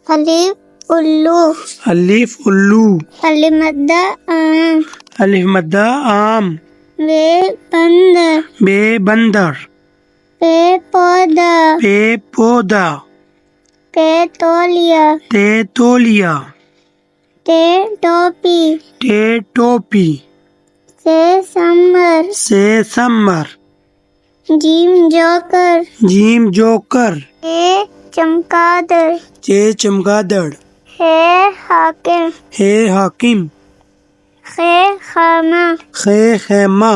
الف الو الف الو الف مدہ آم الف مدہ آم بے بندر بے بندر پے پودا پے پودا پے تولیا تے تولیا ٹے ٹوپی ٹے ٹوپی سے سمر سے سمر جیم جوکر جیم جوکر اے چمگادڑ چے چمگادڑ ہے حاکم ہے حاکم خے خامہ خے خیمہ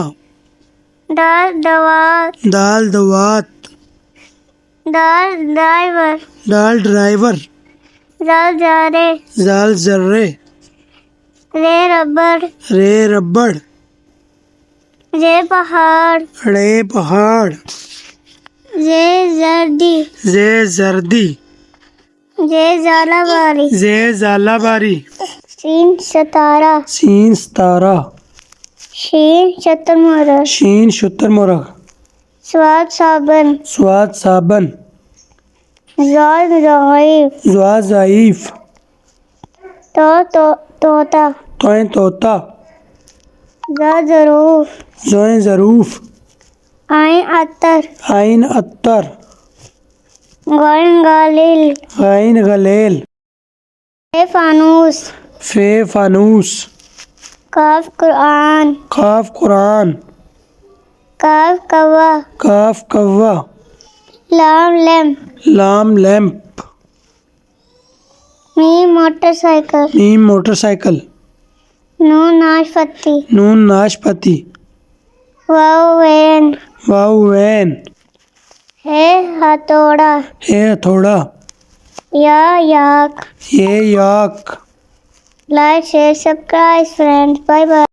دال دوات دال دوات دال ڈرائیور دال ڈرائیور زال جارے زال ذرے رے ربڑ رے ربڑ رے پہاڑ رے پہاڑ زے زردی زے زردی زے زالہ باری زے زالہ باری سین ستارہ سین ستارہ شین شتر مرغ شین شتر مرغ سواد صابن سواد صابن زال ضعیف زوا ضعیف طوطا توئیں طوطا ز ظروف زوئیں ظروف عین عطر عین عطر غین غلیل غین غلیل فے فانوس فے فانوس کاف قرآن قاف قرآن کاف کوا کاف کوا لام لم لام لیمپ میم موٹر سائیکل میم موٹر سائیکل نون ناشپتی نون ناشپتی واو وین واو وین ہے ہتھوڑا ہے ہتھوڑا یا یاک یہ yak like share subscribe friend bye bye